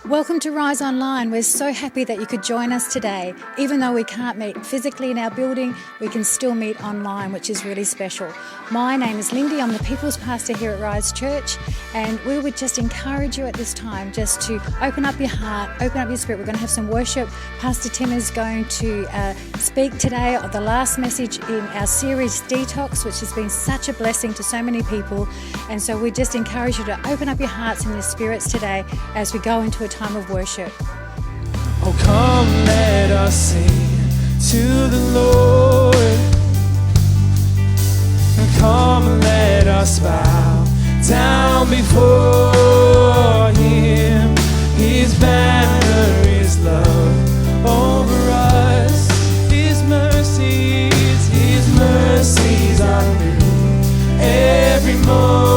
Welcome to Rise Online. We're so happy that you could join us today. Even though we can't meet physically in our building, we can still meet online, which is really special. My name is Lindy. I'm the People's Pastor here at Rise Church, and we would just encourage you at this time just to open up your heart, open up your spirit. We're going to have some worship. Pastor Tim is going to speak today of the last message in our series DETOX, which has been such a blessing to so many people. And so we just encourage you to open up your hearts and your spirits today as we go into a time of worship. Oh, come, let us sing to the Lord. Come, let us bow down before Him. His banner is love over us. His mercies are new every morning.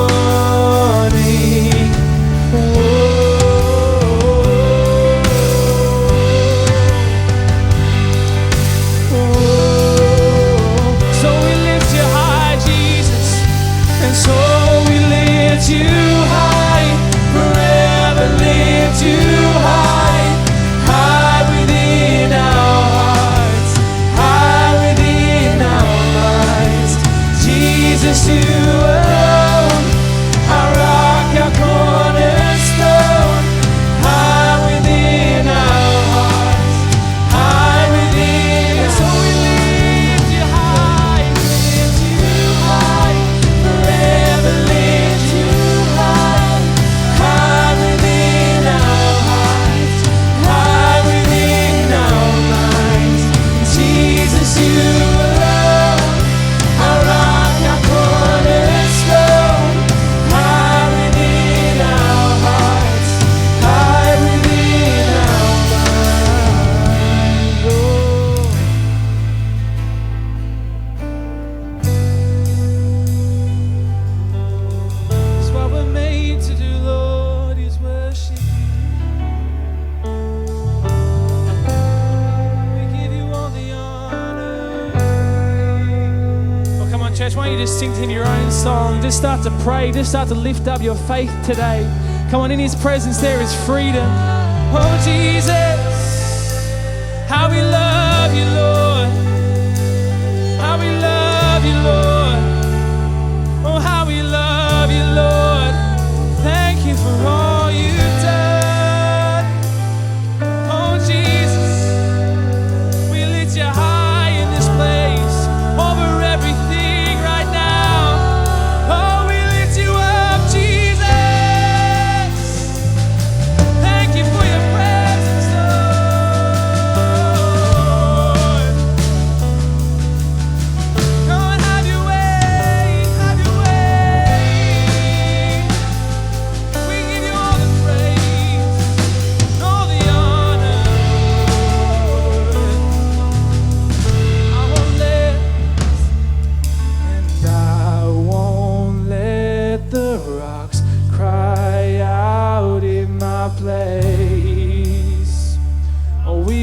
Just start to pray, just start to lift up your faith today. Come on, in His presence there is freedom. Oh Jesus, how we love you, Lord. How we love you, Lord. Oh, how we love you, Lord. Thank you for all you've done. Oh Jesus, we lift you high in this place over everything right now.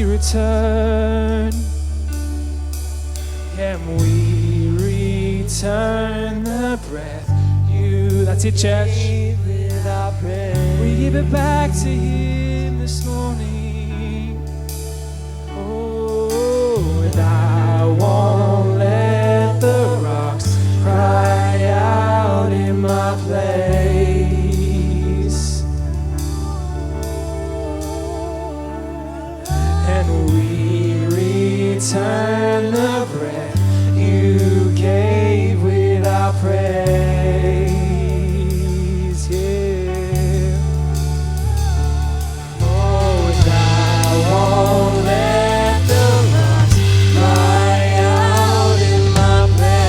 Return, and we return the breath you, that's it church, we give it back to Him this morning. Oh, and I won't let the rocks cry out in my place. And we return the breath you gave with our praise, yeah. Oh, and I won't let the rocks cry out in my praise.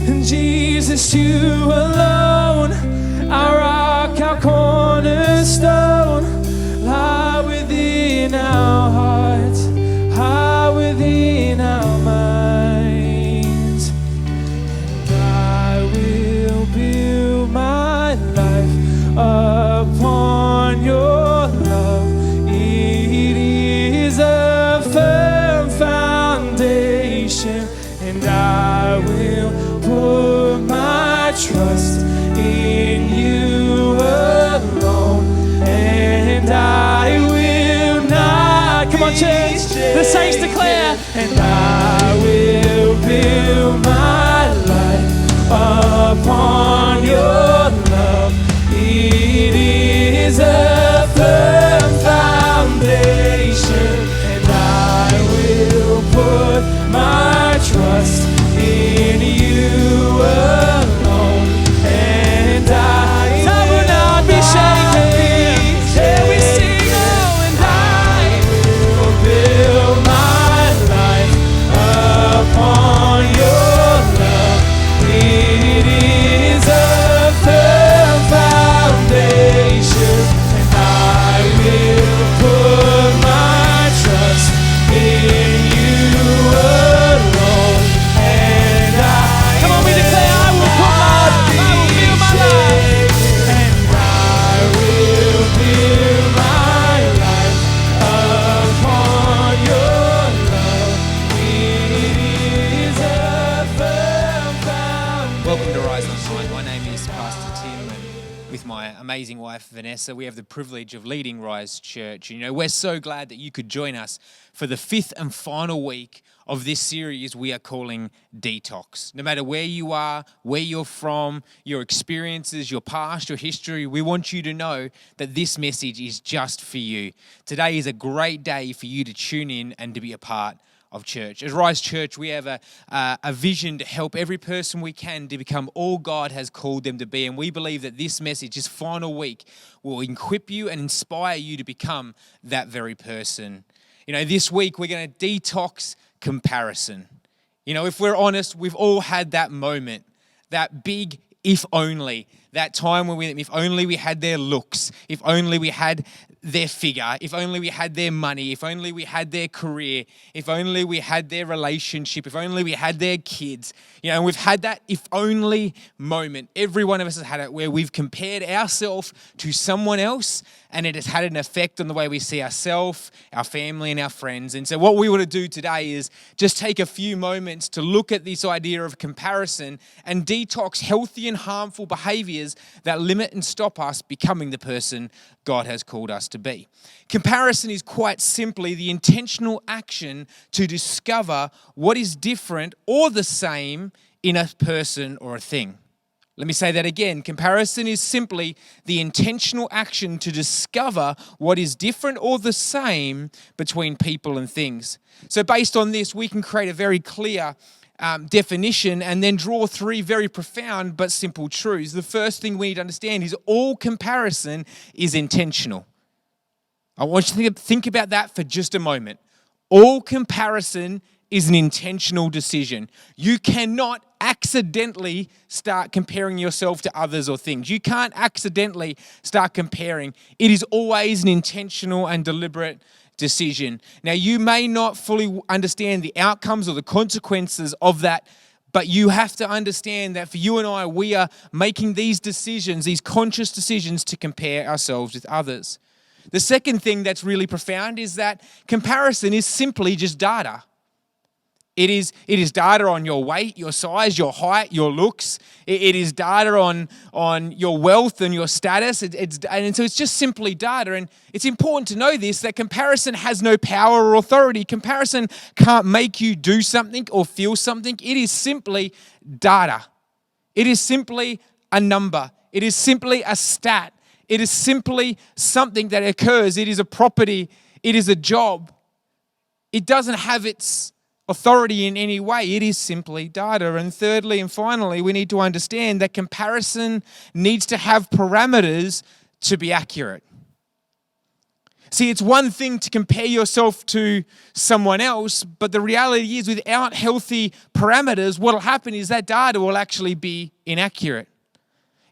And Jesus, you alone, our rock, our cornerstone, lie within our hearts, high within our minds. And I will build my life upon your love. It is a firm foundation, and I will put my trust in you alone, and I will not. Come on, church. The saints declare, and I will build my life upon your love. It is a firm foundation, and I will put my trust in you alone, and I will not be shaken. Yeah, we sing, oh, and I will build my life upon your love. It is a firm foundation, and I will put my trust in you alone, and I come on, we declare, I will build my life, and I will build my life upon your love. It is a firm foundation. Welcome to Rise Online. My name is Pastor Tim, and with my amazing wife Vanessa, we have the privilege of leading Rise Church. You know, we're so glad that you could join us for the fifth and final week of this series we are calling DETOX. No matter where you are, where you're from, your experiences, your past, your history, we want you to know that this message is just for you. Today is a great day for you to tune in and to be a part of church. As Rise Church, we have a vision to help every person we can to become all God has called them to be. And we believe that this message, this final week, will equip you and inspire you to become that very person. You know, this week we're going to detox comparison. You know, if we're honest, we've all had that moment, that big if only, that time when if only we had their looks, if only we had their figure, if only we had their money, if only we had their career, if only we had their relationship, if only we had their kids. You know, and we've had that if only moment. Every one of us has had it where we've compared ourselves to someone else, and it has had an effect on the way we see ourselves, our family, and our friends. And so what we want to do today is just take a few moments to look at this idea of comparison and detox healthy and harmful behaviors that limit and stop us becoming the person God has called us to be. Comparison is quite simply the intentional action to discover what is different or the same in a person or a thing. Let me say that again. Comparison is simply the intentional action to discover what is different or the same between people and things. So based on this, we can create a very clear definition and then draw three very profound but simple truths. The first thing we need to understand is all comparison is intentional. I want you to think about that for just a moment. All comparison is an intentional decision. You cannot accidentally start comparing yourself to others or things. You can't accidentally start comparing. It is always an intentional and deliberate decision. Now, you may not fully understand the outcomes or the consequences of that, but you have to understand that for you and I, we are making these decisions, these conscious decisions to compare ourselves with others. The second thing that's really profound is that comparison is simply just data. It is data on your weight, your size, your height, your looks. It is data on your wealth and your status. And so it's just simply data. And it's important to know this, that comparison has no power or authority. Comparison can't make you do something or feel something. It is simply data. It is simply a number. It is simply a stat. It is simply something that occurs. It is a property. It is a job. It doesn't have its authority in any way. It is simply data. And thirdly and finally, we need to understand that comparison needs to have parameters to be accurate. See, it's one thing to compare yourself to someone else, but the reality is without healthy parameters, what will happen is that data will actually be inaccurate.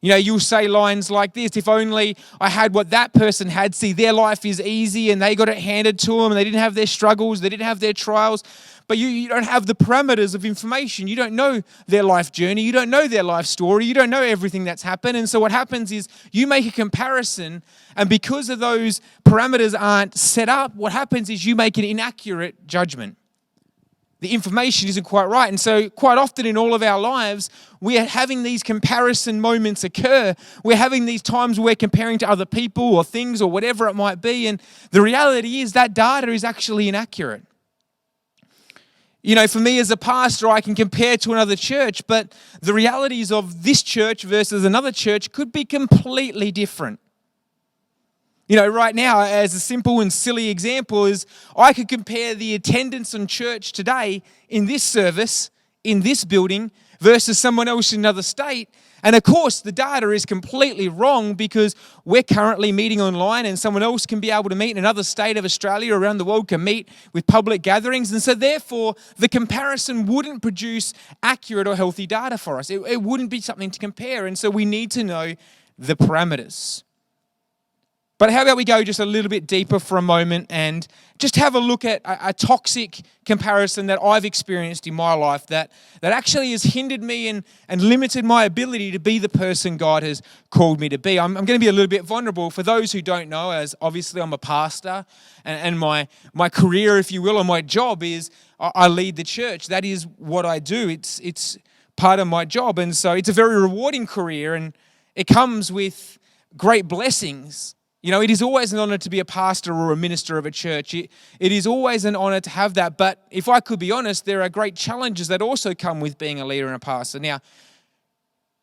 You know, you'll say lines like this: if only I had what that person had. See, their life is easy and they got it handed to them and they didn't have their struggles, they didn't have their trials. But you don't have the parameters of information. You don't know their life journey. You don't know their life story. You don't know everything that's happened. And so what happens is you make a comparison, and because of those parameters aren't set up, what happens is you make an inaccurate judgment. The information isn't quite right. And so quite often in all of our lives, we are having these comparison moments occur. We're having these times where we're comparing to other people or things or whatever it might be. And the reality is that data is actually inaccurate. You know, for me as a pastor, I can compare to another church, but the realities of this church versus another church could be completely different. You know, right now, as a simple and silly example, is I could compare the attendance on church today in this service, in this building, versus someone else in another state. And of course, the data is completely wrong because we're currently meeting online and someone else can be able to meet in another state of Australia or around the world can meet with public gatherings. And so therefore, the comparison wouldn't produce accurate or healthy data for us. It wouldn't be something to compare. And so we need to know the parameters. But how about we go just a little bit deeper for a moment and just have a look at a toxic comparison that I've experienced in my life that actually has hindered me and limited my ability to be the person God has called me to be. I'm going to be a little bit vulnerable. For those who don't know, as obviously I'm a pastor and my career, if you will, or my job is I lead the church. That is what I do. It's part of my job. And so it's a very rewarding career and it comes with great blessings. You know, it is always an honor to be a pastor or a minister of a church. It is always an honor to have that. But if I could be honest, there are great challenges that also come with being a leader and a pastor. Now,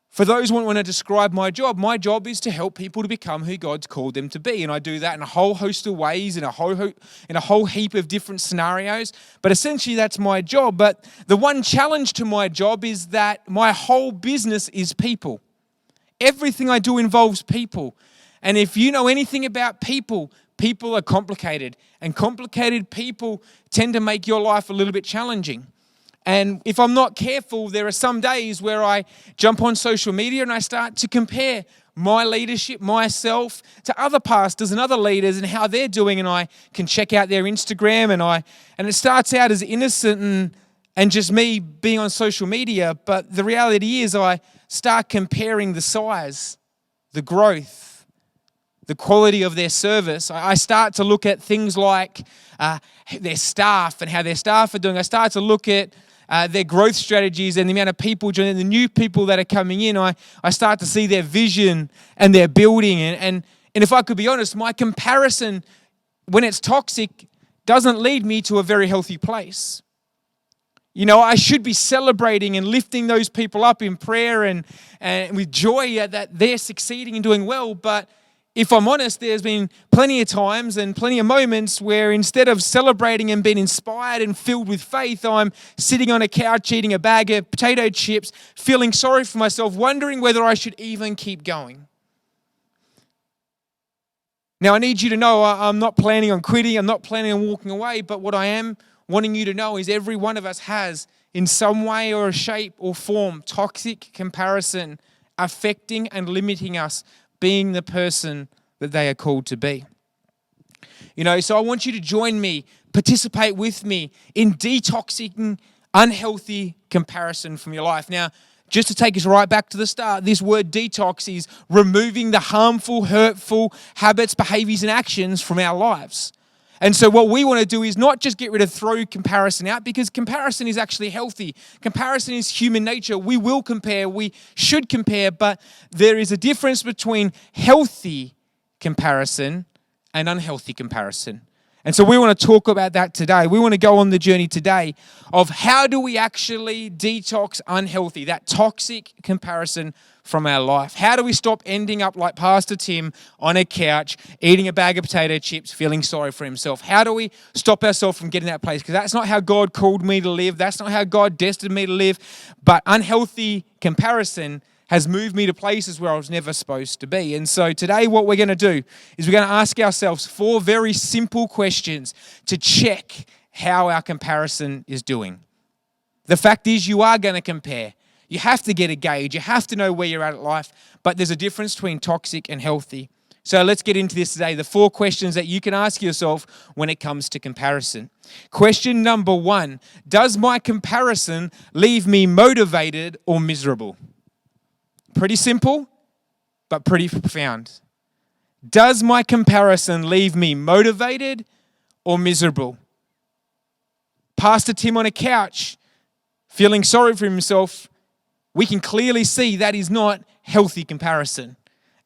for those who want to describe my job is to help people to become who God's called them to be. And I do that in a whole host of ways, in a whole heap of different scenarios. But essentially, that's my job. But the one challenge to my job is that my whole business is people. Everything I do involves people. And if you know anything about people, people are complicated. And complicated people tend to make your life a little bit challenging. And if I'm not careful, there are some days where I jump on social media and I start to compare my leadership, myself, to other pastors and other leaders and how they're doing. And I can check out their Instagram and it starts out as innocent and just me being on social media. But the reality is I start comparing the size, the growth, the quality of their service. I start to look at things like their staff and how their staff are doing. I start to look at their growth strategies and the amount of people joining, the new people that are coming in. I start to see their vision and their building. And if I could be honest, my comparison, when it's toxic, doesn't lead me to a very healthy place. You know, I should be celebrating and lifting those people up in prayer and with joy that they're succeeding and doing well. But if I'm honest, there's been plenty of times and plenty of moments where instead of celebrating and being inspired and filled with faith, I'm sitting on a couch eating a bag of potato chips, feeling sorry for myself, wondering whether I should even keep going. Now, I need you to know I'm not planning on quitting. I'm not planning on walking away. But what I am wanting you to know is every one of us has, in some way or shape or form, toxic comparison affecting and limiting us being the person that they are called to be. You know, so I want you to join me, participate with me in detoxing unhealthy comparison from your life. Now, just to take us right back to the start, this word detox is removing the harmful, hurtful habits, behaviors, and actions from our lives. And so what we want to do is not just get rid of, throw comparison out, because comparison is actually healthy. Comparison is human nature. We will compare, we should compare, but there is a difference between healthy comparison and unhealthy comparison. And so we want to talk about that today. We want to go on the journey today of how do we actually detox unhealthy, that toxic comparison from our life. How do we stop ending up like Pastor Tim on a couch, eating a bag of potato chips, feeling sorry for himself? How do we stop ourselves from getting that place? Because that's not how God called me to live. That's not how God destined me to live. But unhealthy comparison has moved me to places where I was never supposed to be. And so today what we're going to do is we're going to ask ourselves 4 very simple questions to check how our comparison is doing. The fact is you are going to compare. You have to get a gauge. You have to know where you're at life. But there's a difference between toxic and healthy. So let's get into this today. The 4 questions that you can ask yourself when it comes to comparison. Question number 1, does my comparison leave me motivated or miserable? Pretty simple, but pretty profound. Does my comparison leave me motivated or miserable? Pastor Tim on a couch, feeling sorry for himself, we can clearly see that is not healthy comparison.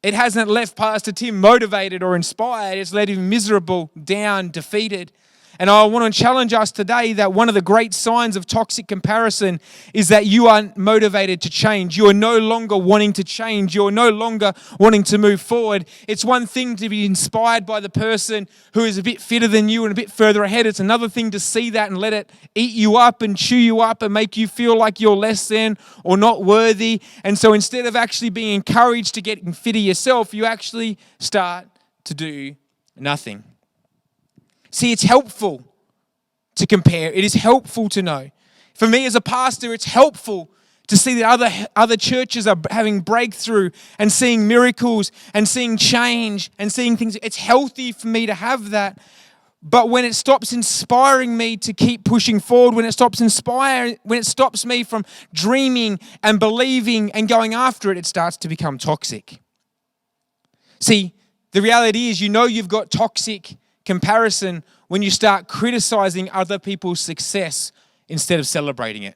It hasn't left Pastor Tim motivated or inspired. It's left him miserable, down, defeated. And I want to challenge us today that one of the great signs of toxic comparison is that you are motivated to change. You are no longer wanting to change. You are no longer wanting to move forward. It's one thing to be inspired by the person who is a bit fitter than you and a bit further ahead. It's another thing to see that and let it eat you up and chew you up and make you feel like you're less than or not worthy. And so instead of actually being encouraged to get fitter yourself, you actually start to do nothing. See, it's helpful to compare. It is helpful to know. For me as a pastor, it's helpful to see that other churches are having breakthrough and seeing miracles and seeing change and seeing things. It's healthy for me to have that. But when it stops inspiring me to keep pushing forward, when it stops me from dreaming and believing and going after it, it starts to become toxic. See, the reality is you've got toxic comparison when you start criticizing other people's success instead of celebrating it.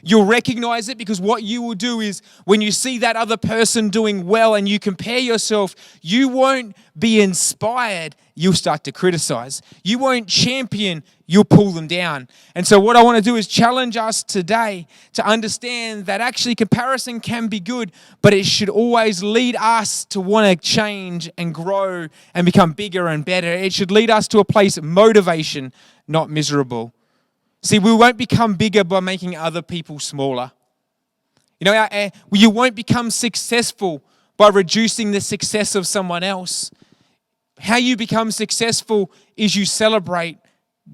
You'll recognize it because what you will do is when you see that other person doing well and you compare yourself, you won't be inspired, you'll start to criticize. You won't champion, you'll pull them down. And so what I want to do is challenge us today to understand that actually comparison can be good, but it should always lead us to want to change and grow and become bigger and better. It should lead us to a place of motivation, not miserable. See, we won't become bigger by making other people smaller. You won't become successful by reducing the success of someone else. How you become successful is you celebrate,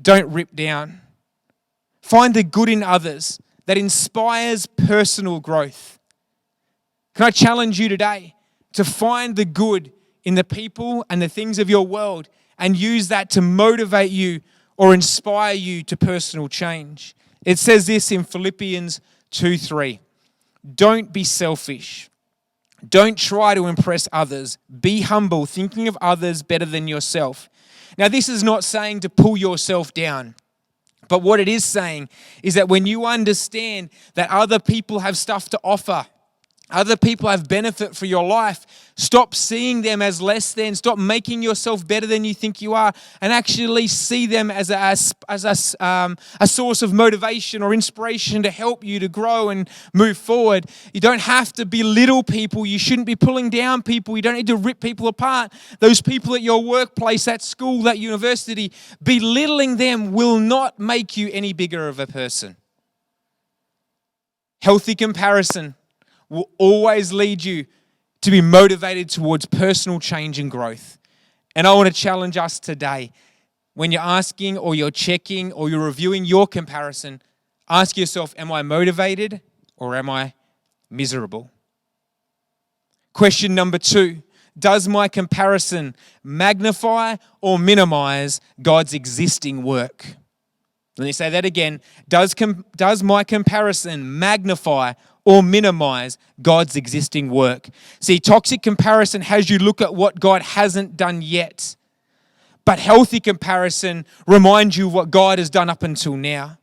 don't rip down. Find the good in others that inspires personal growth. Can I challenge you today to find the good in the people and the things of your world and use that to motivate you or inspire you to personal change? It says this in Philippians 2:3. Don't be selfish. Don't try to impress others. Be humble, thinking of others better than yourself. Now, this is not saying to pull yourself down. But what it is saying is that when you understand that other people have stuff to offer, other people have benefit for your life, stop seeing them as less than, stop making yourself better than you think you are, and actually see them as a source of motivation or inspiration to help you to grow and move forward. You don't have to belittle people. You shouldn't be pulling down people. You don't need to rip people apart. Those people at your workplace, at school, at university, belittling them will not make you any bigger of a person. Healthy comparison will always lead you to be motivated towards personal change and growth. And I want to challenge us today. When you're asking or you're checking or you're reviewing your comparison, ask yourself, am I motivated or am I miserable? Question number 2, does my comparison magnify or minimize God's existing work? Let me say that again. Does my comparison magnify or minimize God's existing work? See, toxic comparison has you look at what God hasn't done yet. But healthy comparison reminds you of what God has done up until now.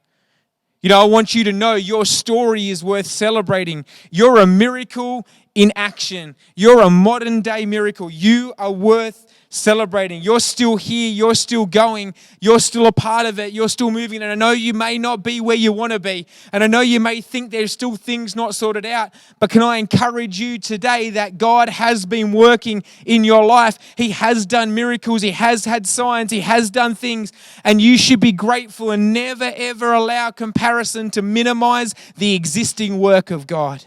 I want you to know your story is worth celebrating. You're a miracle in action. You're a modern day miracle. You are worth celebrating. You're still here. You're still going. You're still a part of it. You're still moving. And I know you may not be where you want to be. And I know you may think there's still things not sorted out. But can I encourage you today that God has been working in your life. He has done miracles. He has had signs. He has done things. And you should be grateful and never, ever allow comparison to minimize the existing work of God.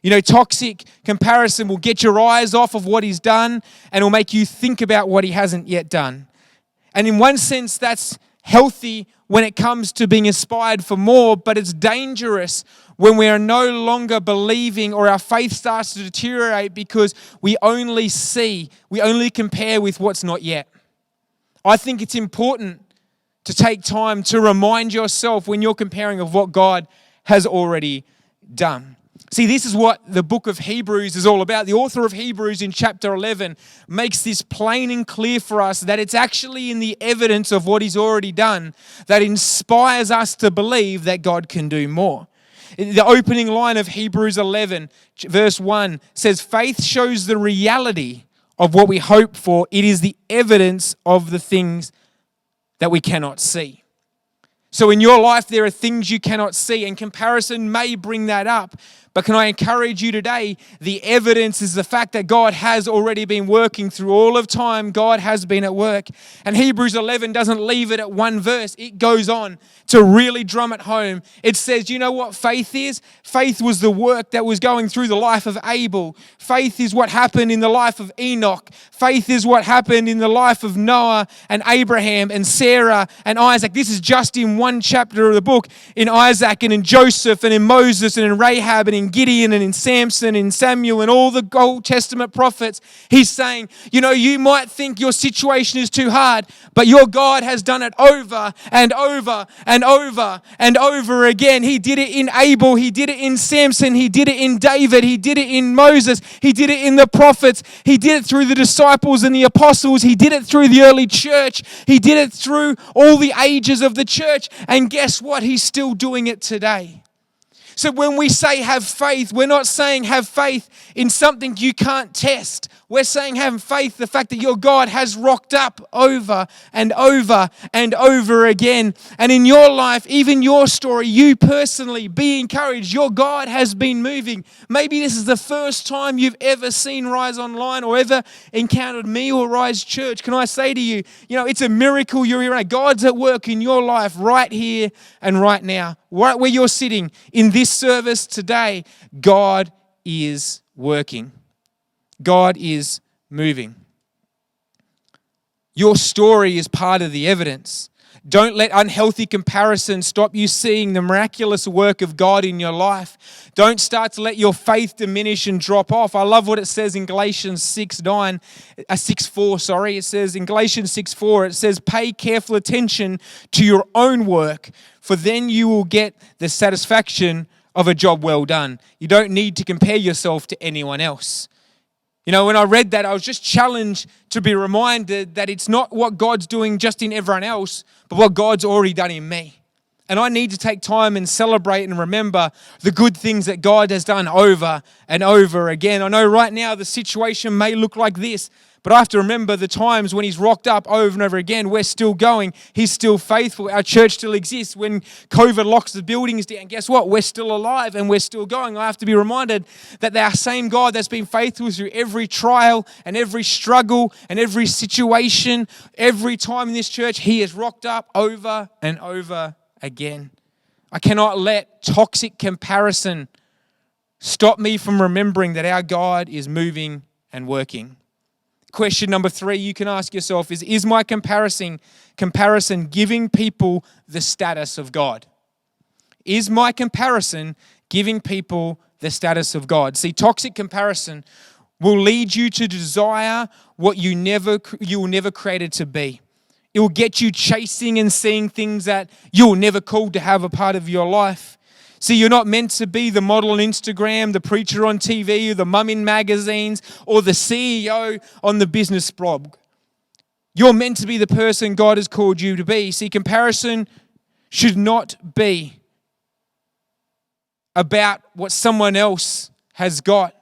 Toxic comparison will get your eyes off of what he's done and will make you think about what he hasn't yet done. And in one sense, that's healthy when it comes to being inspired for more, but it's dangerous when we are no longer believing or our faith starts to deteriorate because we only compare with what's not yet. I think it's important to take time to remind yourself when you're comparing of what God has already done. See, this is what the book of Hebrews is all about. The author of Hebrews in chapter 11 makes this plain and clear for us that it's actually in the evidence of what he's already done that inspires us to believe that God can do more. The opening line of Hebrews 11, verse 1 says, "Faith shows the reality of what we hope for. It is the evidence of the things that we cannot see." So in your life, there are things you cannot see, and comparison may bring that up. But can I encourage you today, the evidence is the fact that God has already been working through all of time. God has been at work. And Hebrews 11 doesn't leave it at one verse. It goes on to really drum it home. It says, you know what faith is? Faith was the work that was going through the life of Abel. Faith is what happened in the life of Enoch. Faith is what happened in the life of Noah and Abraham and Sarah and Isaac. This is just in one chapter of the book, in Isaac and in Joseph and in Moses and in Rahab and in Gideon and in Samson and Samuel and all the Old Testament prophets. He's saying, you might think your situation is too hard, but your God has done it over and over and over and over again. He did it in Abel. He did it in Samson. He did it in David. He did it in Moses. He did it in the prophets. He did it through the disciples and the apostles. He did it through the early church. He did it through all the ages of the church. And guess what? He's still doing it today. So when we say have faith, we're not saying have faith in something you can't test. We're saying have faith, the fact that your God has rocked up over and over and over again. And in your life, even your story, you personally, be encouraged. Your God has been moving. Maybe this is the first time you've ever seen Rise Online or ever encountered me or Rise Church. Can I say to you, it's a miracle you're here. God's at work in your life right here and right now. Right where you're sitting in this service today, God is working. God is moving. Your story is part of the evidence. Don't let unhealthy comparison stop you seeing the miraculous work of God in your life. Don't start to let your faith diminish and drop off. I love what it says in Galatians 6:4. It says in Galatians 6:4, it says, "Pay careful attention to your own work, for then you will get the satisfaction of a job well done." You don't need to compare yourself to anyone else. When I read that, I was just challenged to be reminded that it's not what God's doing just in everyone else, but what God's already done in me. And I need to take time and celebrate and remember the good things that God has done over and over again. I know right now the situation may look like this, but I have to remember the times when He's rocked up over and over again. We're still going. He's still faithful. Our church still exists. When COVID locks the buildings down, guess what? We're still alive and we're still going. I have to be reminded that our same God that's been faithful through every trial and every struggle and every situation, every time in this church, He has rocked up over and over again. I cannot let toxic comparison stop me from remembering that our God is moving and working. Question number 3 you can ask yourself is my comparison giving people the status of God? Is my comparison giving people the status of God? See, toxic comparison will lead you to desire what you were never created to be. It will get you chasing and seeing things that you were never called to have a part of your life. See, you're not meant to be the model on Instagram, the preacher on TV, or the mum in magazines, or the CEO on the business blog. You're meant to be the person God has called you to be. See, comparison should not be about what someone else has got.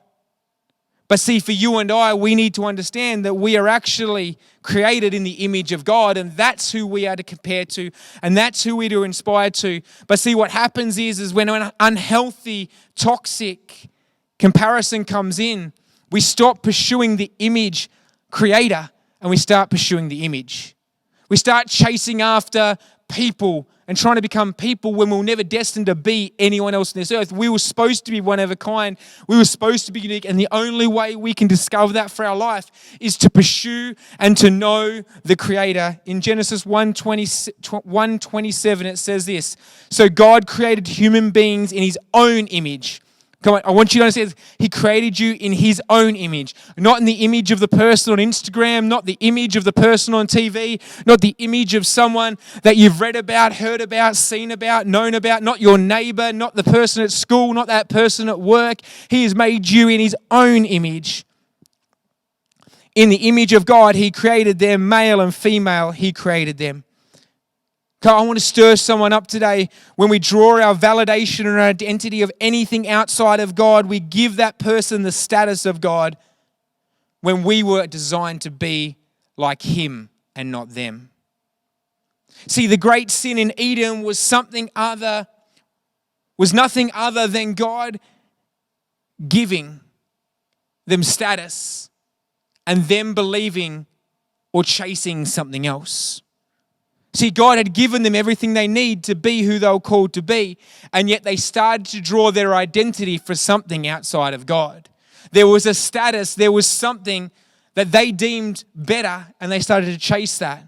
But see, for you and I, we need to understand that we are actually created in the image of God, and that's who we are to compare to, and that's who we're to inspire to. But see, what happens is when an unhealthy, toxic comparison comes in, we stop pursuing the image creator, and we start pursuing the image. We start chasing after people and trying to become people when we were never destined to be anyone else on this earth. We were supposed to be one of a kind. We were supposed to be unique. And the only way we can discover that for our life is to pursue and to know the Creator. In Genesis 1:27, it says this: so God created human beings in His own image. Come on, I want you to understand, He created you in His own image. Not in the image of the person on Instagram, not the image of the person on TV, not the image of someone that you've read about, heard about, seen about, known about, not your neighbor, not the person at school, not that person at work. He has made you in His own image. In the image of God, He created them, male and female, He created them. I want to stir someone up today. When we draw our validation and our identity of anything outside of God, we give that person the status of God when we were designed to be like Him and not them. See, the great sin in Eden was nothing other than God giving them status and them believing or chasing something else. See, God had given them everything they need to be who they were called to be, and yet they started to draw their identity for something outside of God. There was a status, there was something that they deemed better, and they started to chase that.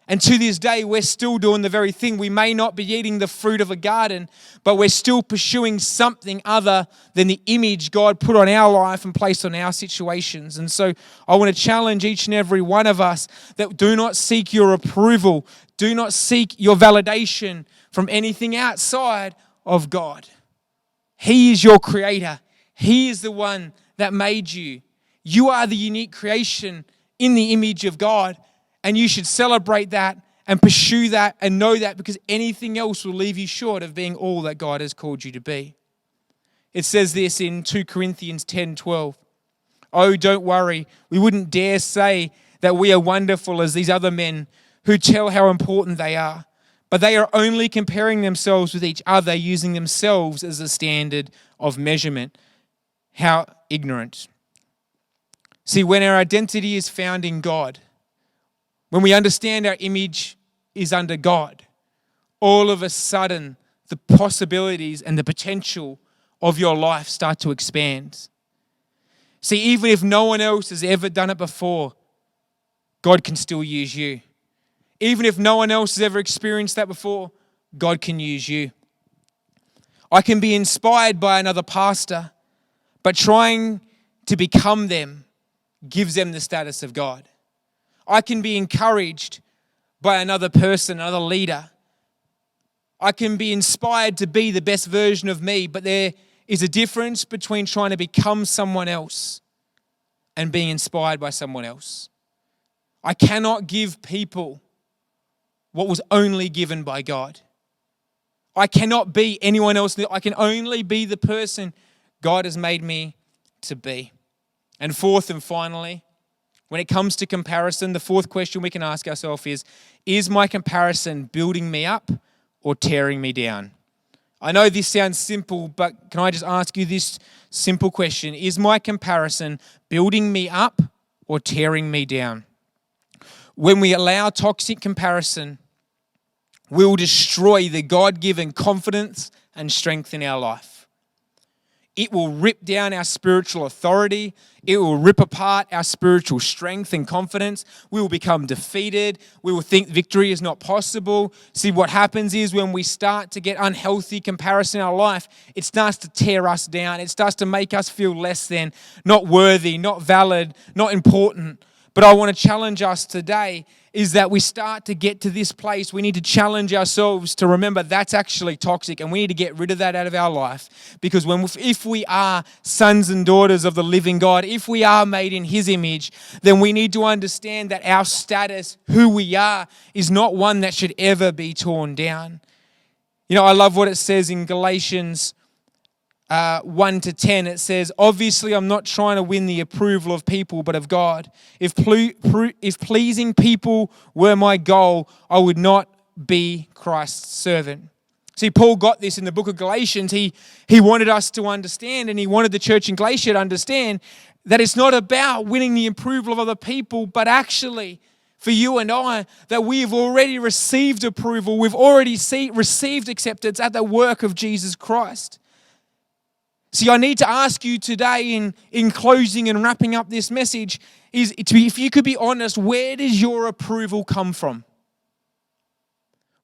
And to this day, we're still doing the very thing. We may not be eating the fruit of a garden, but we're still pursuing something other than the image God put on our life and placed on our situations. And so I want to challenge each and every one of us that do not seek your approval, do not seek your validation from anything outside of God. He is your creator. He is the one that made you. You are the unique creation in the image of God. And you should celebrate that and pursue that and know that, because anything else will leave you short of being all that God has called you to be. It says this in 2 Corinthians 10:12. Oh, don't worry. We wouldn't dare say that we are wonderful as these other men who tell how important they are. But they are only comparing themselves with each other, using themselves as a standard of measurement. How ignorant. See, when our identity is found in God, when we understand our image is under God, all of a sudden the possibilities and the potential of your life start to expand. See, even if no one else has ever done it before, God can still use you. Even if no one else has ever experienced that before, God can use you. I can be inspired by another pastor, but trying to become them gives them the status of God. I can be encouraged by another person, another leader. I can be inspired to be the best version of me, but there is a difference between trying to become someone else and being inspired by someone else. I cannot give people what was only given by God. I cannot be anyone else. I can only be the person God has made me to be. And fourth and finally, when it comes to comparison, the fourth question we can ask ourselves is my comparison building me up or tearing me down? I know this sounds simple, but can I just ask you this simple question? Is my comparison building me up or tearing me down? When we allow toxic comparison, we will destroy the God-given confidence and strength in our life. It will rip down our spiritual authority. It will rip apart our spiritual strength and confidence. We will become defeated. We will think victory is not possible. See, what happens is when we start to get unhealthy comparison in our life, it starts to tear us down. It starts to make us feel less than, not worthy, not valid, not important. But I want to challenge us today is that we start to get to this place. We need to challenge ourselves to remember that's actually toxic, and we need to get rid of that out of our life. Because if we are sons and daughters of the living God, if we are made in His image, then we need to understand that our status, who we are, is not one that should ever be torn down. You know, I love what it says in Galatians 1-10, it says, obviously I'm not trying to win the approval of people, but of God. If pleasing people were my goal, I would not be Christ's servant. See, Paul got this in the book of Galatians. He wanted us to understand, and he wanted the church in Galatia to understand that it's not about winning the approval of other people, but actually for you and I that we have already received approval. We've already received acceptance at the work of Jesus Christ. See, I need to ask you today in closing and wrapping up this message is if you could be honest, where does your approval come from?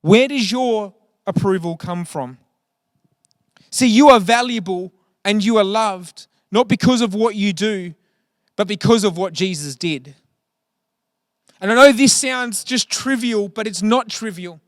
Where does your approval come from? See, you are valuable and you are loved, not because of what you do, but because of what Jesus did. And I know this sounds just trivial, but it's not trivial.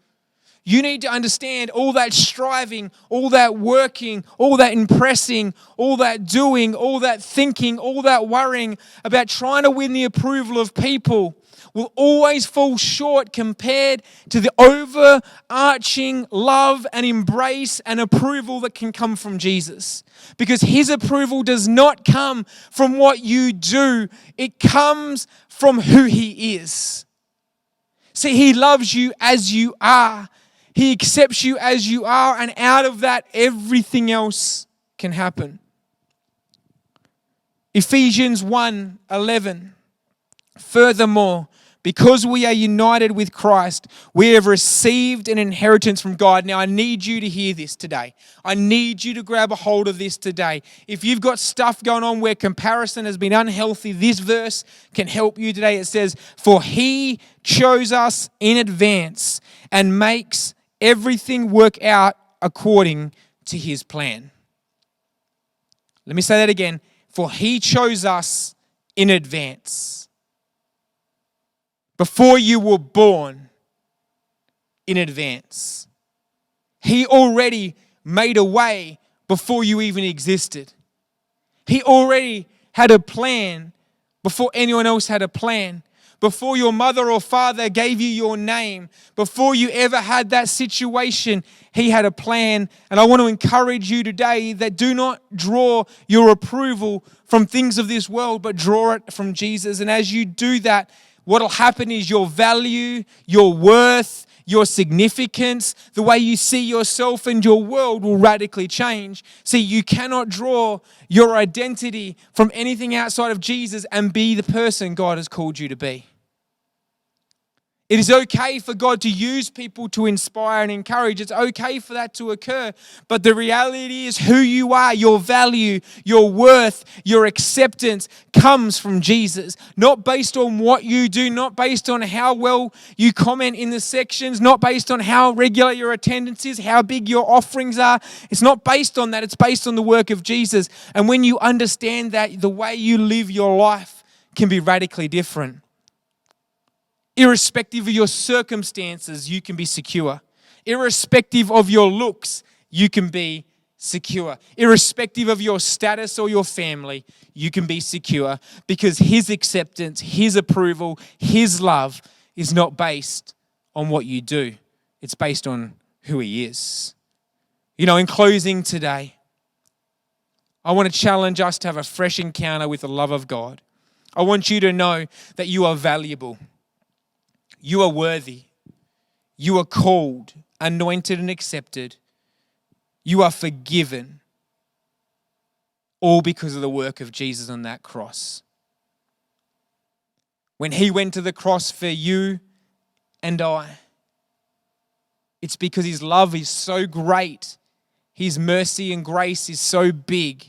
You need to understand all that striving, all that working, all that impressing, all that doing, all that thinking, all that worrying about trying to win the approval of people will always fall short compared to the overarching love and embrace and approval that can come from Jesus. Because his approval does not come from what you do. It comes from who he is. See, he loves you as you are. He accepts you as you are, and out of that, everything else can happen. Ephesians 1:11. Furthermore, because we are united with Christ, we have received an inheritance from God. Now, I need you to hear this today. I need you to grab a hold of this today. If you've got stuff going on where comparison has been unhealthy, this verse can help you today. It says, "For he chose us in advance and makes everything work out according to his plan." Let me say that again. For he chose us in advance. Before you were born, in advance. He already made a way before you even existed. He already had a plan before anyone else had a plan. Before your mother or father gave you your name, before you ever had that situation, he had a plan. And I want to encourage you today that do not draw your approval from things of this world, but draw it from Jesus. And as you do that, what will happen is your value, your worth, your significance, the way you see yourself and your world will radically change. See, you cannot draw your identity from anything outside of Jesus and be the person God has called you to be. It is okay for God to use people to inspire and encourage. It's okay for that to occur. But the reality is who you are, your value, your worth, your acceptance comes from Jesus. Not based on what you do, not based on how well you comment in the sections, not based on how regular your attendance is, how big your offerings are. It's not based on that. It's based on the work of Jesus. And when you understand that, the way you live your life can be radically different. Irrespective of your circumstances, you can be secure. Irrespective of your looks, you can be secure. Irrespective of your status or your family, you can be secure because his acceptance, his approval, his love is not based on what you do. It's based on who he is. You know, in closing today, I want to challenge us to have a fresh encounter with the love of God. I want you to know that you are valuable. You are worthy. You are called, anointed, and accepted. You are forgiven. All because of the work of Jesus on that cross. When he went to the cross for you and I, it's because his love is so great. His mercy and grace is so big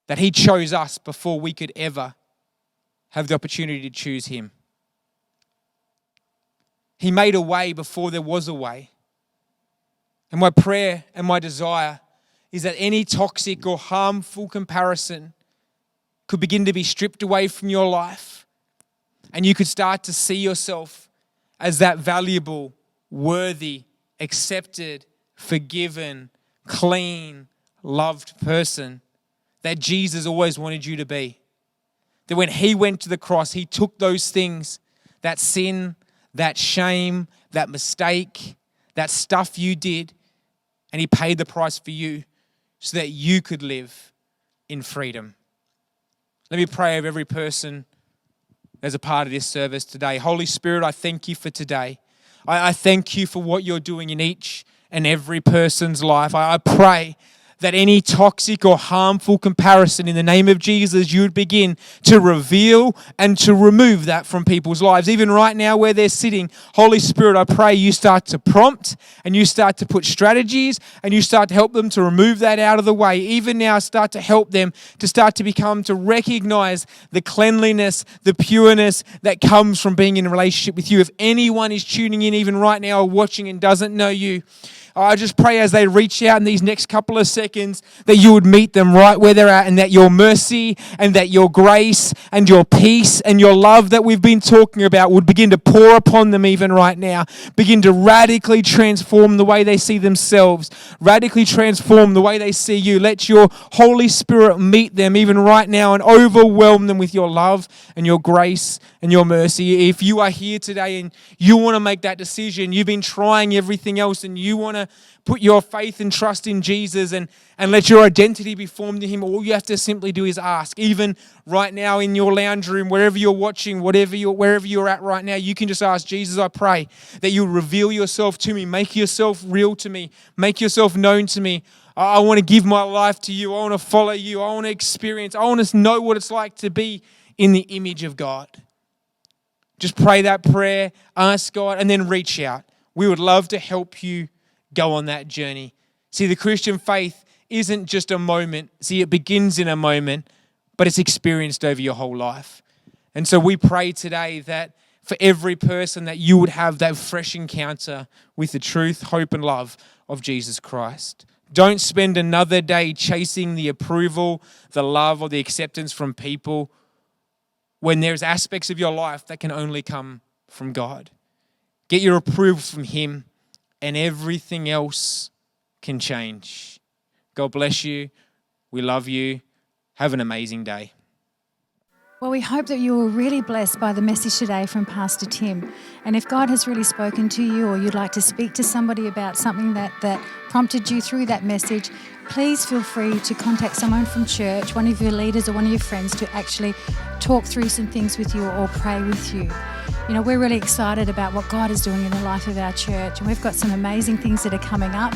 that he chose us before we could ever have the opportunity to choose him. He made a way before there was a way. And my prayer and my desire is that any toxic or harmful comparison could begin to be stripped away from your life, and you could start to see yourself as that valuable, worthy, accepted, forgiven, clean, loved person that Jesus always wanted you to be. That when he went to the cross, he took those things, that sin, that shame, that mistake, that stuff you did, and he paid the price for you so that you could live in freedom. Let me pray over every person as a part of this service today. Holy Spirit, I thank you for today. I thank you for what you're doing in each and every person's life. I pray that any toxic or harmful comparison in the name of Jesus, you would begin to reveal and to remove that from people's lives. Even right now where they're sitting, Holy Spirit, I pray you start to prompt and you start to put strategies and you start to help them to remove that out of the way. Even now, start to help them to start to become, to recognize the cleanliness, the pureness that comes from being in a relationship with you. If anyone is tuning in even right now or watching and doesn't know you, I just pray as they reach out in these next couple of seconds that you would meet them right where they're at, and that your mercy and that your grace and your peace and your love that we've been talking about would begin to pour upon them even right now. Begin to radically transform the way they see themselves, radically transform the way they see you. Let your Holy Spirit meet them even right now and overwhelm them with your love and your grace and your mercy. If you are here today and you want to make that decision, you've been trying everything else and you want to put your faith and trust in Jesus and let your identity be formed in Him, all you have to simply do is ask. Even right now in your lounge room, wherever you're watching, wherever you're at right now, you can just ask, Jesus, I pray that you reveal yourself to me, make yourself real to me, make yourself known to me. I want to give my life to you. I want to follow you. I want to experience, I want to know what it's like to be in the image of God. Just pray that prayer, ask God, and then reach out. We would love to help you go on that journey. See, the Christian faith isn't just a moment. See, it begins in a moment, but it's experienced over your whole life. And so we pray today that for every person that you would have that fresh encounter with the truth, hope, and love of Jesus Christ. Don't spend another day chasing the approval, the love, or the acceptance from people when there's aspects of your life that can only come from God. Get your approval from Him, and everything else can change. God bless you. We love you. Have an amazing day. Well, we hope that you were really blessed by the message today from Pastor Tim. And if God has really spoken to you, or you'd like to speak to somebody about something that prompted you through that message, please feel free to contact someone from church, one of your leaders or one of your friends, to actually talk through some things with you or pray with you. You know, we're really excited about what God is doing in the life of our church, and we've got some amazing things that are coming up.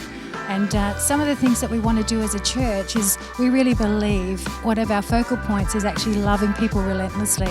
And some of the things that we want to do as a church is we really believe one of our focal points is actually loving people relentlessly.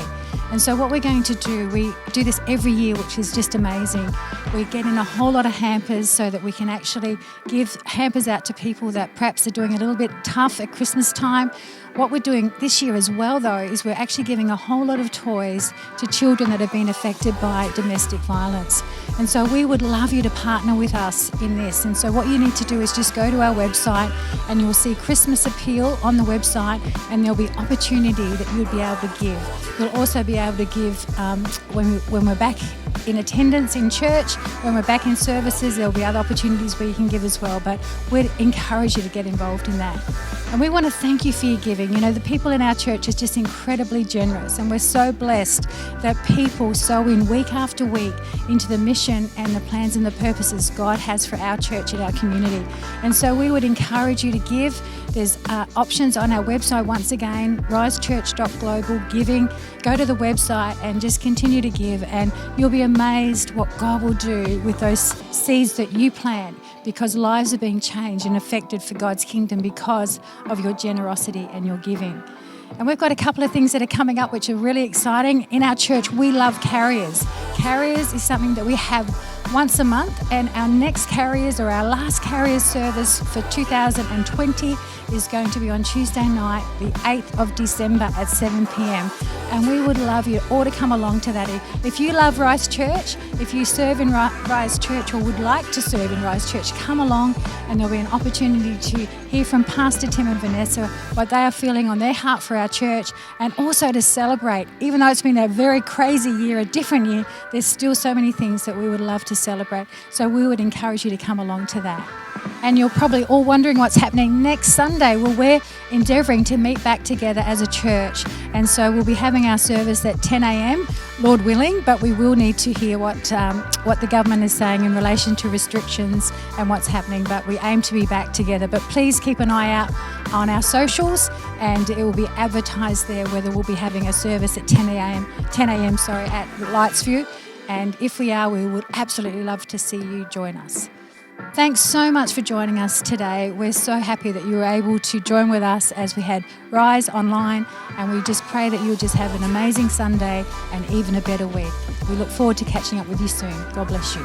And so what we're going to do, we do this every year, which is just amazing. We get in a whole lot of hampers so that we can actually give hampers out to people that perhaps are doing a little bit tough at Christmas time. What we're doing this year as well, though, is we're actually giving a whole lot of toys to children that have been affected by domestic violence. And so we would love you to partner with us in this. And so what you need to do is just go to our website and you'll see Christmas Appeal on the website, and there'll be opportunity that you'll be able to give. You'll also be able to give when we're back in attendance in church, when we're back in services, there'll be other opportunities where you can give as well. But we'd encourage you to get involved in that. And we want to thank you for your giving. You know, the people in our church is just incredibly generous, and we're so blessed that people sow in week after week into the mission and the plans and the purposes God has for our church and our community. And so we would encourage you to give. There's options on our website, once again, risechurch.global giving. Go to the website and just continue to give, and you'll be amazed what God will do with those seeds that you plant, because lives are being changed and affected for God's kingdom because of your generosity and your giving. And we've got a couple of things that are coming up which are really exciting. In our church, we love carriers. Carriers is something that we have once a month, and our next carriers, or our last carriers service for 2020, is going to be on Tuesday night, the 8th of December at 7 p.m. And we would love you all to come along to that. If you love Rise Church, if you serve in Rise Church or would like to serve in Rise Church, come along, and there'll be an opportunity to hear from Pastor Tim and Vanessa what they are feeling on their heart for our church, and also to celebrate. Even though it's been a very crazy year, a different year, there's still so many things that we would love to celebrate. So we would encourage you to come along to that. And you're probably all wondering what's happening next Sunday. Well, we're endeavouring to meet back together as a church. And so we'll be having our service at 10 a.m, Lord willing, but we will need to hear what the government is saying in relation to restrictions and what's happening. But we aim to be back together. But please keep an eye out on our socials, and it will be advertised there whether we'll be having a service at 10 a.m. at Lightsview. And if we are, we would absolutely love to see you join us. Thanks so much for joining us today. We're so happy that you were able to join with us as we had Rise online, and we just pray that you'll just have an amazing Sunday and even a better week. We look forward to catching up with you soon. God bless you.